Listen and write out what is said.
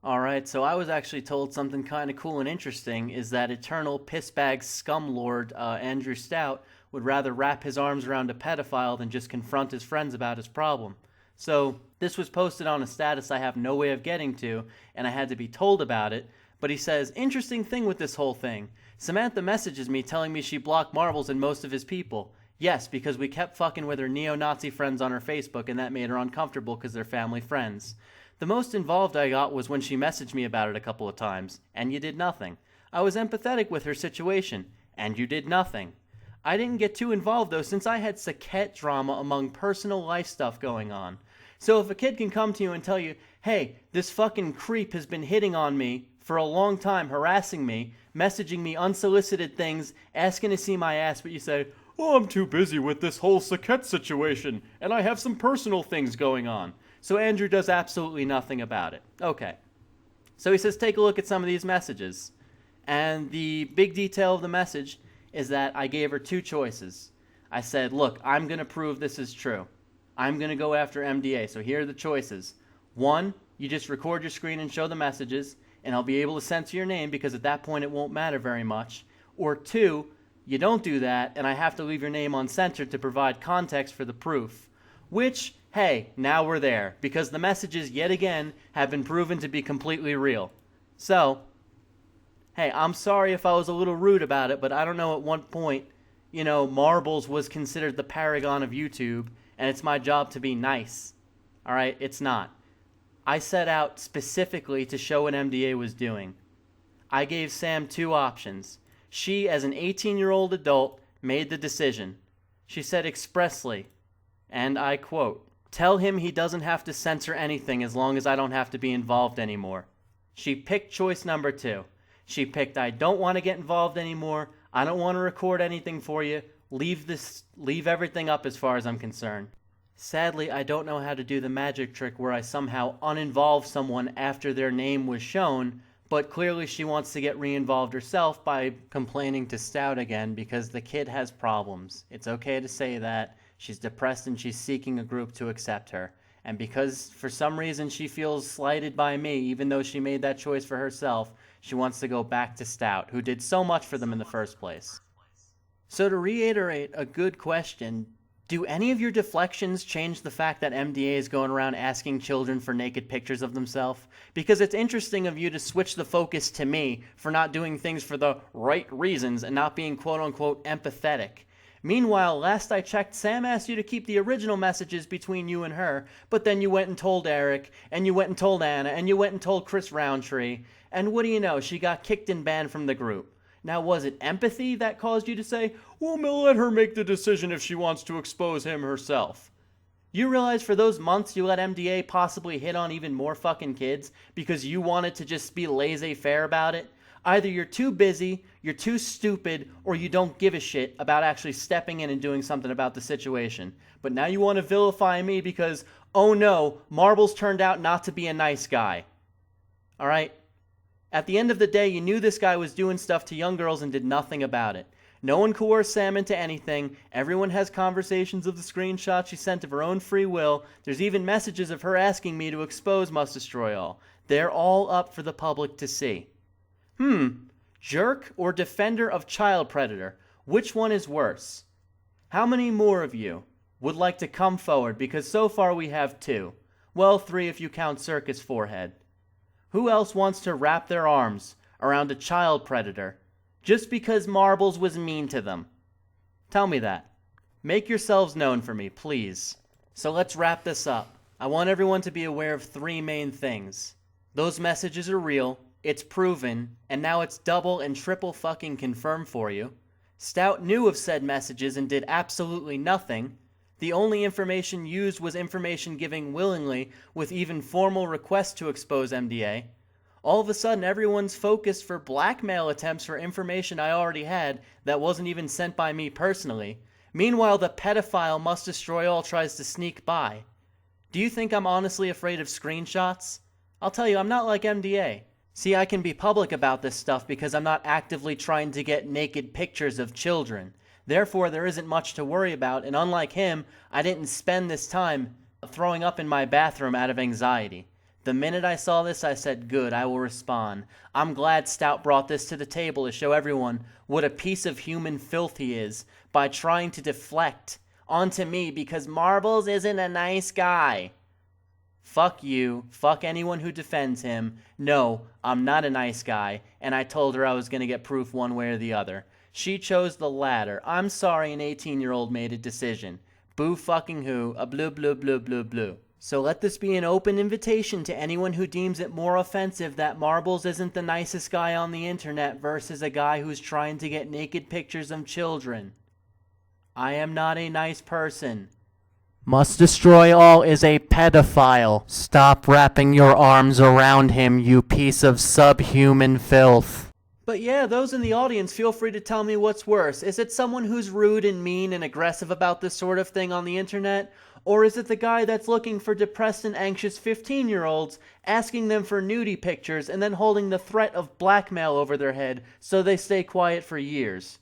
Alright, so I was actually told something kind of cool and interesting is that eternal pissbag scumlord Andrew Stout would rather wrap his arms around a pedophile than just confront his friends about his problem. So, this was posted on a status I have no way of getting to, and I had to be told about it, but he says, interesting thing with this whole thing. Samantha messages me telling me she blocked Marbles and most of his people. Yes, because we kept fucking with her neo-Nazi friends on her Facebook and that made her uncomfortable because they're family friends. The most involved I got was when she messaged me about it a couple of times, and you did nothing. I was empathetic with her situation, and you did nothing. I didn't get too involved though since I had Saket drama among personal life stuff going on. So if a kid can come to you and tell you, hey, this fucking creep has been hitting on me for a long time, harassing me, messaging me unsolicited things, asking to see my ass, but you say, oh, I'm too busy with this whole Saket situation, and I have some personal things going on. So Andrew does absolutely nothing about it. Okay. So he says, take a look at some of these messages. And the big detail of the message is that I gave her two choices. I said, look, I'm going to prove this is true. I'm going to go after MDA. So here are the choices. One, you just record your screen and show the messages, and I'll be able to censor your name because at that point it won't matter very much. Or two, you don't do that, and I have to leave your name uncensored to provide context for the proof. Which, hey, now we're there, because the messages, yet again, have been proven to be completely real. So, hey, I'm sorry if I was a little rude about it, but I don't know at what point, Marbles was considered the paragon of YouTube, and it's my job to be nice. Alright, it's not. I set out specifically to show what MDA was doing. I gave Sam two options. She, as an 18-year-old adult, made the decision. She said expressly, and I quote, tell him he doesn't have to censor anything as long as I don't have to be involved anymore. She picked choice number two. She picked, I don't want to get involved anymore. I don't want to record anything for you. Leave everything up as far as I'm concerned. Sadly, I don't know how to do the magic trick where I somehow uninvolve someone after their name was shown, but clearly she wants to get re-involved herself by complaining to Stout again because the kid has problems. It's okay to say that. She's depressed and she's seeking a group to accept her. And because for some reason she feels slighted by me, even though she made that choice for herself, she wants to go back to Stout, who did so much for them in the first place. So to reiterate a good question, do any of your deflections change the fact that MDA is going around asking children for naked pictures of themselves? Because it's interesting of you to switch the focus to me for not doing things for the right reasons and not being quote-unquote empathetic. Meanwhile, last I checked, Sam asked you to keep the original messages between you and her, but then you went and told Eric, and you went and told Anna, and you went and told Chris Roundtree, and what do you know, she got kicked and banned from the group. Now, was it empathy that caused you to say, well, let her make the decision if she wants to expose him herself? You realize for those months you let MDA possibly hit on even more fucking kids because you wanted to just be laissez-faire about it? Either you're too busy, you're too stupid, or you don't give a shit about actually stepping in and doing something about the situation. But now you want to vilify me because, oh no, Marbles turned out not to be a nice guy. Alright? At the end of the day, you knew this guy was doing stuff to young girls and did nothing about it. No one coerced Sam into anything. Everyone has conversations of the screenshots she sent of her own free will. There's even messages of her asking me to expose Must Destroy All. They're all up for the public to see. Jerk or defender of child predator? Which one is worse? How many more of you would like to come forward? Because so far we have two. Well, three if you count Circus Forehead. Who else wants to wrap their arms around a child predator just because Marbles was mean to them? Tell me that. Make yourselves known for me, please. So let's wrap this up. I want everyone to be aware of three main things. Those messages are real, it's proven, and now it's double and triple fucking confirmed for you. Stout knew of said messages and did absolutely nothing. The only information used was information given willingly with even formal requests to expose MDA. All of a sudden, everyone's focused for blackmail attempts for information I already had that wasn't even sent by me personally. Meanwhile, the pedophile Must Destroy All tries to sneak by. Do you think I'm honestly afraid of screenshots? I'll tell you, I'm not like MDA. See, I can be public about this stuff because I'm not actively trying to get naked pictures of children. Therefore, there isn't much to worry about, and unlike him, I didn't spend this time throwing up in my bathroom out of anxiety. The minute I saw this, I said, good, I will respond. I'm glad Stout brought this to the table to show everyone what a piece of human filth he is by trying to deflect onto me because Marbles isn't a nice guy. Fuck you. Fuck anyone who defends him. No, I'm not a nice guy, and I told her I was going to get proof one way or the other. She chose the latter. I'm sorry an 18-year-old made a decision. Boo fucking who, a blue blue blue blue blue. So let this be an open invitation to anyone who deems it more offensive that Marbles isn't the nicest guy on the internet versus a guy who's trying to get naked pictures of children. I am not a nice person. Must destroy all is a pedophile. Stop wrapping your arms around him, you piece of subhuman filth. But yeah, those in the audience, feel free to tell me what's worse. Is it someone who's rude and mean and aggressive about this sort of thing on the internet? Or is it the guy that's looking for depressed and anxious 15-year-olds, asking them for nudie pictures and then holding the threat of blackmail over their head so they stay quiet for years?